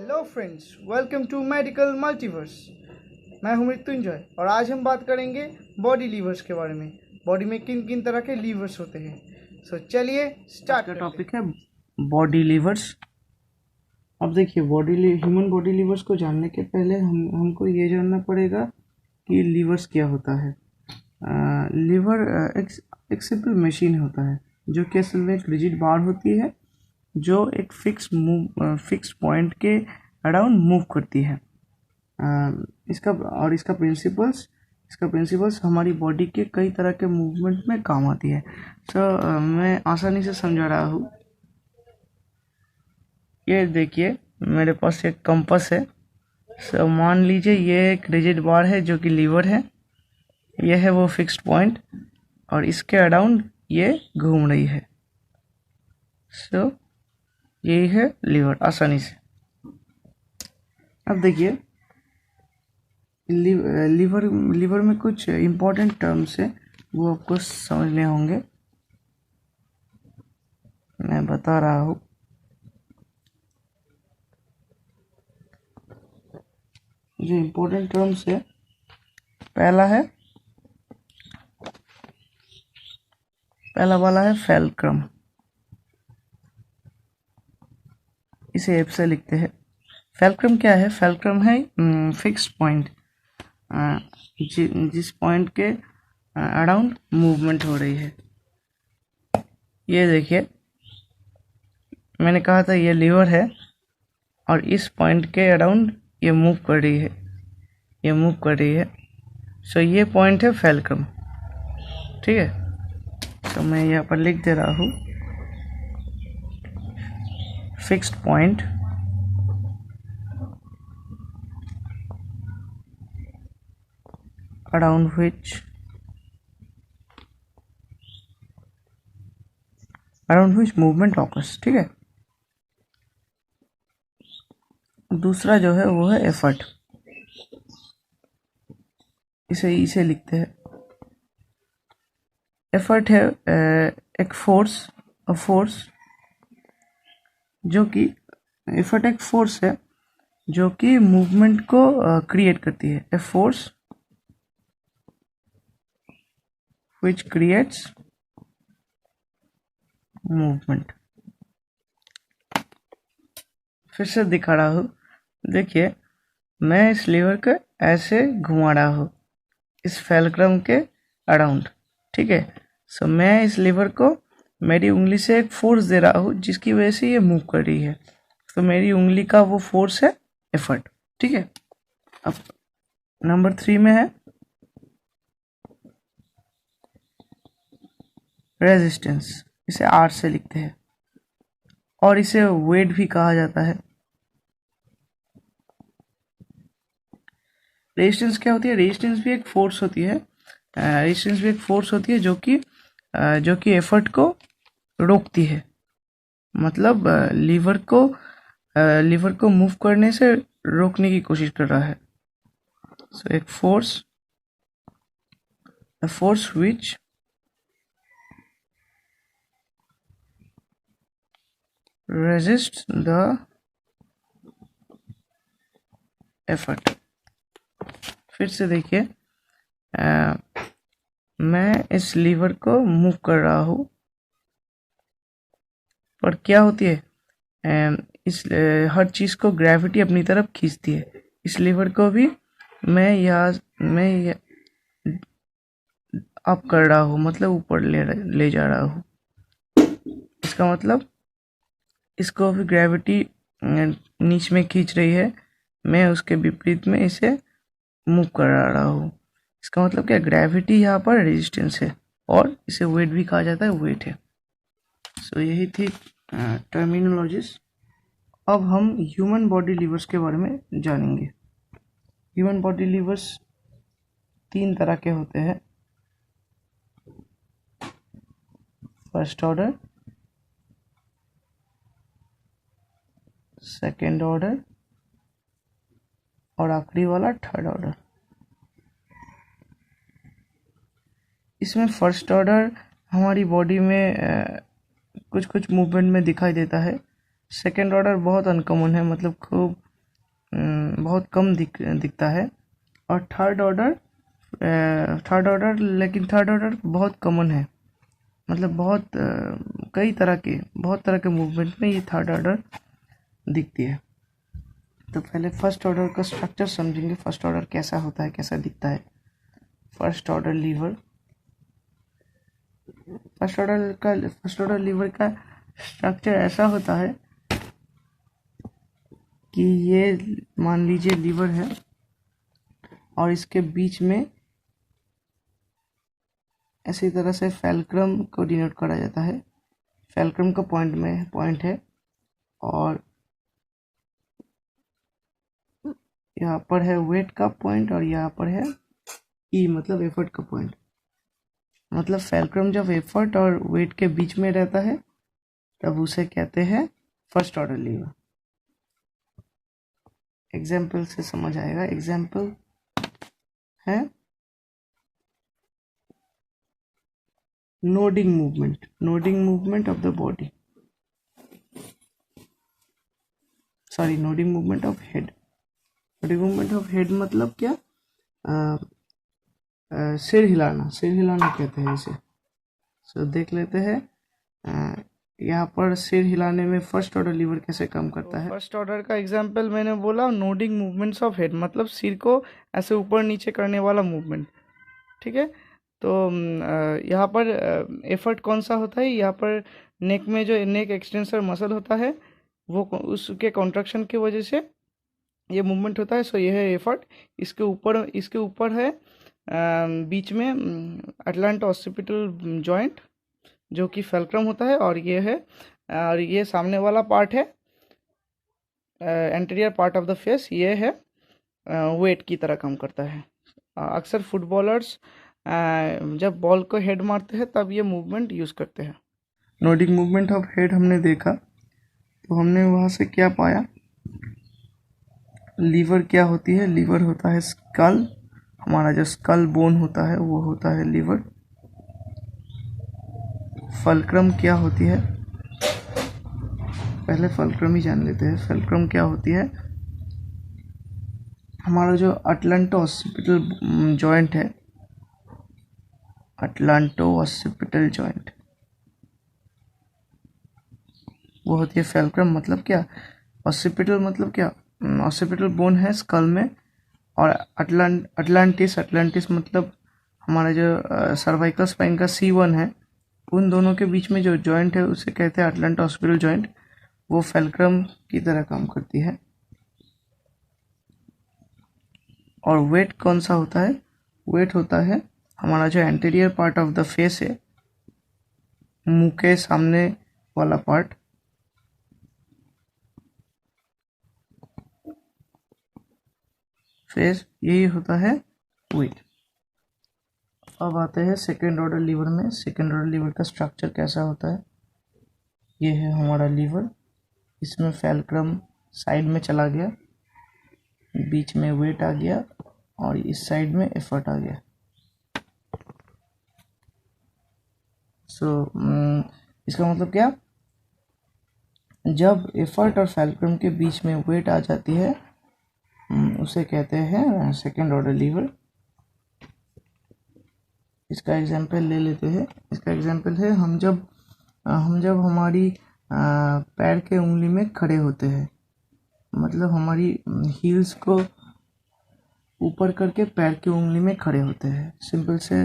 Hello friends, welcome to medical multiverse. मैं हूं मृत्युंजय और आज हम बात करेंगे बॉडी लीवर्स के बारे में। बॉडी में किन किन तरह के लीवर्स होते हैं। सो चलिए स्टार्ट करते हैं। टॉपिक है बॉडी लीवर्स। अब देखिए ह्यूमन बॉडी लीवर्स को जानने के पहले हमको ये जानना पड़ेगा कि लीवर्स क्या होता है। लीवर एक सिंपल मशीन होता है जो कि असल में एक रिजिड बार होती है जो एक फिक्स पॉइंट के अराउंड मूव करती है। इसका प्रिंसिपल्स हमारी बॉडी के कई तरह के मूवमेंट में काम आती है। मैं आसानी से समझा रहा हूँ। ये देखिए मेरे पास एक कंपास है। मान लीजिए ये एक रिजिड बार है जो कि लीवर है। यह है वो फिक्स्ड पॉइंट और इसके अराउंड ये घूम रही है। यही है लीवर आसानी से। अब देखिए लीवर में कुछ इम्पोर्टेंट टर्म्स है, वो आपको समझने होंगे। मैं बता रहा हूँ। जो इम्पोर्टेंट टर्म्स है, पहला वाला है फेल्क्रम। इसे एफ से लिखते हैं। फेल्क्रम क्या है? फेल्क्रम है फिक्स्ड पॉइंट, जिस पॉइंट के अराउंड मूवमेंट हो रही है। ये देखिए मैंने कहा था ये लीवर है और इस पॉइंट के अराउंड ये मूव कर रही है। ये पॉइंट है फेल्क्रम। ठीक है, तो मैं यहाँ पर लिख दे रहा हूँ fixed point around which movement occurs। ठीक है। दूसरा जो है वो है एफर्ट। इसे लिखते हैं। एफर्ट है एक फोर्स जो कि एफर्ट एक फोर्स है जो कि मूवमेंट को क्रिएट करती है। A force which creates movement। फिर से दिखा रहा हूँ। देखिए मैं इस लीवर को ऐसे घुमा रहा हूँ इस फेल्क्रम के अराउंड। ठीक है। मैं इस लीवर को मेरी उंगली से एक फोर्स दे रहा हूँ जिसकी वजह से ये मूव कर रही है। तो मेरी उंगली का वो फोर्स है एफर्ट। ठीक है। अब नंबर 3 में है रेजिस्टेंस। इसे आर से लिखते हैं और इसे वेट भी कहा जाता है। रेजिस्टेंस क्या होती है? रेजिस्टेंस भी एक फोर्स होती है जो कि एफर्ट को रोकती है। मतलब लीवर को मूव करने से रोकने की कोशिश कर रहा है। एक force which resist the effort। फिर से देखिए मैं इस लीवर को मूव कर रहा हूँ पर क्या होती है, हर चीज को ग्रेविटी अपनी तरफ खींचती है। इस लीवर को भी मैं अप कर रहा हूँ, मतलब ऊपर ले जा रहा हूँ। इसका मतलब इसको भी ग्रेविटी नीचे में खींच रही है, मैं उसके विपरीत में इसे मूव कर रहा हूँ। इसका मतलब क्या? ग्रेविटी यहाँ पर रेजिस्टेंस है और इसे वेट भी कहा जाता है, वेट है। यही थी टर्मिनोलॉजीज। अब हम ह्यूमन बॉडी लीवर्स के बारे में जानेंगे। ह्यूमन बॉडी लीवर्स 3 तरह के होते हैं। फर्स्ट ऑर्डर, सेकेंड ऑर्डर और आखिरी वाला थर्ड ऑर्डर। इसमें फर्स्ट ऑर्डर हमारी बॉडी में कुछ मूवमेंट में दिखाई देता है। सेकेंड ऑर्डर बहुत अनकॉमन है, मतलब खूब बहुत कम दिखता है। और थर्ड ऑर्डर लेकिन थर्ड ऑर्डर बहुत कॉमन है, मतलब बहुत तरह के मूवमेंट में ये थर्ड ऑर्डर दिखती है। तो पहले फर्स्ट ऑर्डर का स्ट्रक्चर समझेंगे, फर्स्ट ऑर्डर कैसा होता है, कैसा दिखता है। फर्स्ट ऑर्डर लीवर का स्ट्रक्चर ऐसा होता है कि ये मान लीजिए लीवर है और इसके बीच में ऐसी तरह से फेल्क्रम को डिनोट करा जाता है। फेल्क्रम का पॉइंट है और यहाँ पर है वेट का पॉइंट और यहाँ पर है ई मतलब एफर्ट का पॉइंट। मतलब फेल्क्रम जब एफर्ट और वेट के बीच में रहता है तब उसे कहते हैं फर्स्ट ऑर्डर लीवर। एग्जाम्पल से समझ आएगा। एग्जाम्पल है nodding movement of the body, sorry nodding movement of head. Nodding movement of head मतलब क्या, सिर हिलाना कहते हैं इसे। सो देख लेते हैं यहाँ पर सिर हिलाने में फर्स्ट ऑर्डर लीवर कैसे काम करता है। फर्स्ट ऑर्डर का एग्जांपल मैंने बोला नोडिंग मूवमेंट्स ऑफ हेड, मतलब सिर को ऐसे ऊपर नीचे करने वाला मूवमेंट, ठीक है। तो यहाँ पर एफर्ट कौन सा होता है, यहाँ पर नेक में जो नेक एक्सटेंसर मसल होता है वो उसके कॉन्ट्रैक्शन की वजह से ये मूवमेंट होता है। सो ये है एफर्ट। इसके ऊपर है बीच में अटलांटा ऑक्सीपिटल जॉइंट जो कि फेल्क्रम होता है, और ये सामने वाला पार्ट है anterior part of the face, ये है वेट की तरह काम करता है। अक्सर फुटबॉलर्स जब बॉल को हेड मारते हैं तब ये मूवमेंट यूज़ करते हैं। नोडिंग मूवमेंट ऑफ हेड हमने देखा तो हमने वहाँ से क्या पाया, लीवर क्या होती है। लीवर होता है स्कल, हमारा जो स्कल बोन होता है वो होता है लीवर। फल्क्रम क्या होती है, पहले फल्क्रम ही जान लेते हैं। फल्क्रम क्या होती है, हमारा जो अटलांटा ऑक्सीपिटल जॉइंट है, अटलांटो ऑक्सीपिटल जॉइंट वो होती है फल्क्रम। मतलब क्या, ऑक्सीपिटल मतलब क्या, ऑक्सीपिटल बोन है स्कल में, और अटलांटिस मतलब हमारा जो सर्वाइकल स्पाइन का C1 है, उन दोनों के बीच में जो जॉइंट है उसे कहते हैं अटलांटा ऑक्सीपिटल जॉइंट। वो फल्क्रम की तरह काम करती है। और वेट कौन सा होता है, वेट होता है हमारा जो anterior part of the face है, मुंह के सामने वाला पार्ट, फेस, यही होता है वेट। अब आते हैं सेकेंड ऑर्डर लीवर में। सेकेंड ऑर्डर लीवर का स्ट्रक्चर कैसा होता है, ये है हमारा लीवर, इसमें फेल्क्रम साइड में चला गया, बीच में वेट आ गया और इस साइड में एफर्ट आ गया। इसका मतलब क्या, जब एफर्ट और फेल्क्रम के बीच में वेट आ जाती है उसे कहते हैं सेकेंड ऑर्डर लीवर। इसका एग्जांपल ले लेते हैं। इसका एग्जांपल है हम जब हमारी पैर के उंगली में खड़े होते हैं, मतलब हमारी हील्स को ऊपर करके पैर की उंगली में खड़े होते हैं। सिंपल से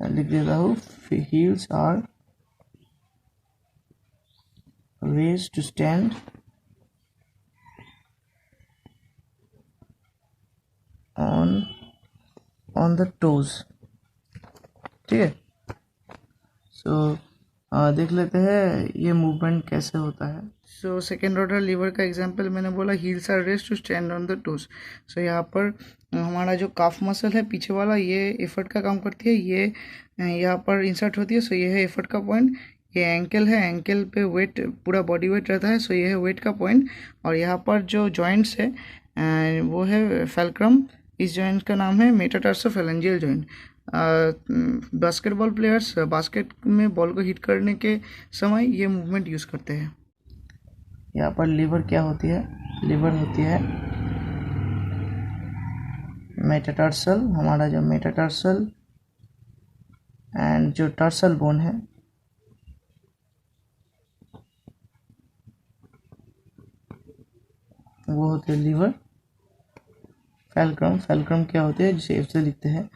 लिख देता हूँ, heels are raised to stand on the toes, ठीक है। देख लेते हैं ये मूवमेंट कैसे होता है। सेकेंड ऑर्डर लीवर का एग्जांपल मैंने बोला, heels are raised to stand on the toes. यहाँ पर हमारा जो काफ मसल है पीछे वाला, ये एफर्ट का काम करती है, ये यहाँ पर इंसर्ट होती है। ये है एफर्ट का पॉइंट। ये एंकल है, एंकल पे वेट, पूरा बॉडी वेट रहता है। ये है वेट का पॉइंट। और यहाँ पर जो जॉइंट्स है वो है फेल्क्रम। इस जॉइंट का नाम है मेटाटार्सोफेरेंजियल जॉइंट। बास्केटबॉल प्लेयर्स बास्केट में बॉल को हिट करने के समय ये मूवमेंट यूज़ करते हैं। यहाँ पर लीवर क्या होती है, लीवर होती है मेटाटार्सल, हमारा जो मेटाटार्सल एंड जो टार्सल बोन है वो होते हैं लीवर। फैलक्रम, फैलक्रम क्या होती है जिसे एफ से लिखते हैं,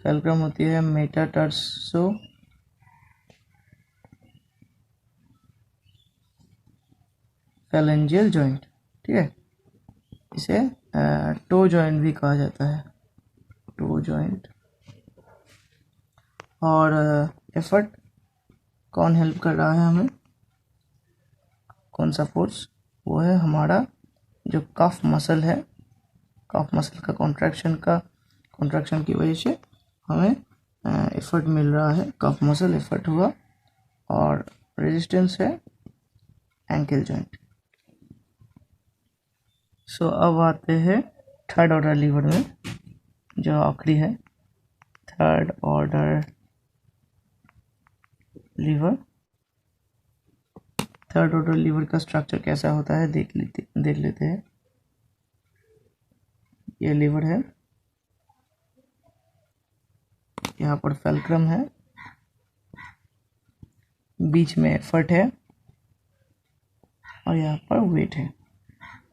फैलक्रम होती है मेटाटार्सो फैलेंजियल जॉइंट, ठीक है। इसे टो जॉइंट भी कहा जाता है, टो जॉइंट। और एफर्ट कौन हेल्प कर रहा है हमें, कौन सा फोर्स, वो है हमारा जो कफ मसल है, कफ मसल का कॉन्ट्रैक्शन की वजह से हमें एफर्ट मिल रहा है, कफ मसल एफर्ट हुआ। और रेजिस्टेंस है एंकल जॉइंट। सो अब आते हैं थर्ड ऑर्डर लीवर में, जो आखिरी है third order liver. Third order lever का स्ट्रक्चर कैसा होता है देख लेते हैं। ये लीवर है, यहाँ पर फैलक्रम है, बीच में एफर्ट है और यहाँ पर वेट है।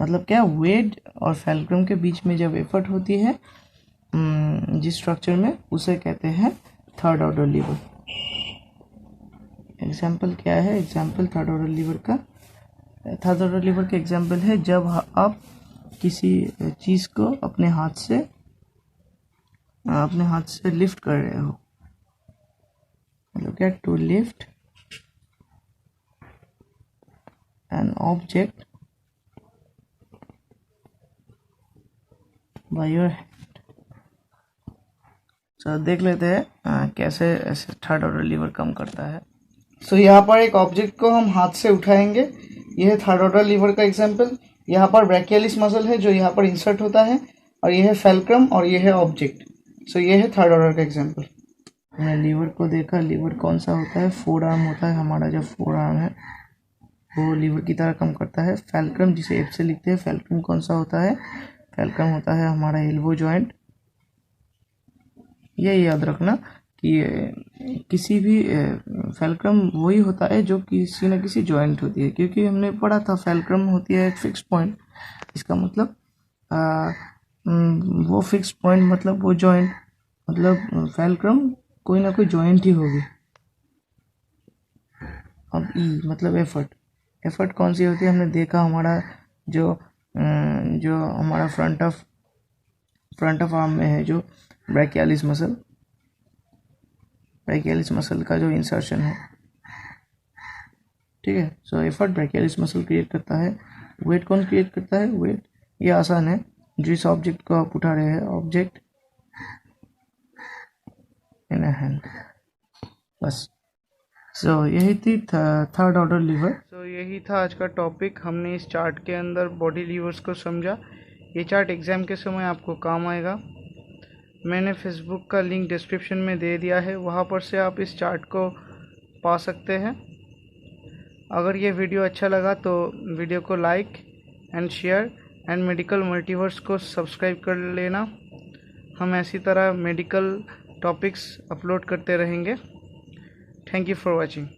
मतलब क्या, वेट और फैलक्रम के बीच में जब एफर्ट होती है जिस स्ट्रक्चर में, उसे कहते हैं थर्ड ऑर्डर लीवर। एग्जाम्पल क्या है, एग्जाम्पल थर्ड ऑर्डर लीवर का, थर्ड ऑर्डर लीवर का एग्जाम्पल है जब आप किसी चीज़ को अपने हाथ से लिफ्ट कर रहे हो, मतलब क्या, to lift an object by your hand. So देख लेते हैं कैसे ऐसे थर्ड ऑर्डर लीवर काम करता है। सो यहाँ पर एक ऑब्जेक्ट को हम हाथ से उठाएंगे, यह है थर्ड ऑर्डर लीवर का एग्जाम्पल। यहाँ पर ब्रैकियलिस मसल है जो यहाँ पर इंसर्ट होता है, और यह है फैलक्रम और यह है ऑब्जेक्ट। सो यह है थर्ड ऑर्डर का एग्जाम्पल। हमने लीवर को देखा, लीवर कौन सा होता है, फोर आर्म होता है, हमारा जो फोर आर्म है वो लीवर की तरह काम करता है। फैलक्रम जिसे एफ से लिखते हैं, फैलक्रम कौन सा होता है, फैलक्रम होता है हमारा एल्बो जॉइंट। ये याद रखना कि किसी भी फैलक्रम वही होता है जो किसी न किसी जॉइंट होती है, क्योंकि हमने पढ़ा था फैलक्रम होती है एक फिक्स पॉइंट। इसका मतलब वो फिक्स पॉइंट मतलब वो जॉइंट, मतलब फैलक्रम कोई ना कोई जॉइंट ही होगी। अब ई मतलब एफर्ट, एफर्ट कौन सी होती है, हमने देखा हमारा जो हमारा फ्रंट ऑफ आर्म में है जो ब्रैकियलिस मसल का जो इंसर्शन है, ठीक है। सो एफर्ट ब्रैकियलिस मसल क्रिएट करता है। वेट कौन क्रिएट करता है, वेट ये आसान है, जिस ऑब्जेक्ट को आप उठा रहे हैं, ऑब्जेक्ट इन अ हैंड, बस। सो यही थी थर्ड ऑर्डर लीवर। सो यही था आज का टॉपिक। हमने इस चार्ट के अंदर बॉडी लीवर्स को समझा। ये चार्ट एग्ज़ाम के समय आपको काम आएगा। मैंने फेसबुक का लिंक डिस्क्रिप्शन में दे दिया है, वहाँ पर से आप इस चार्ट को पा सकते हैं। अगर ये वीडियो अच्छा लगा तो वीडियो को like and share and medical multiverse को सब्सक्राइब कर लेना। हम ऐसी तरह मेडिकल टॉपिक्स अपलोड करते रहेंगे। Thank you for watching.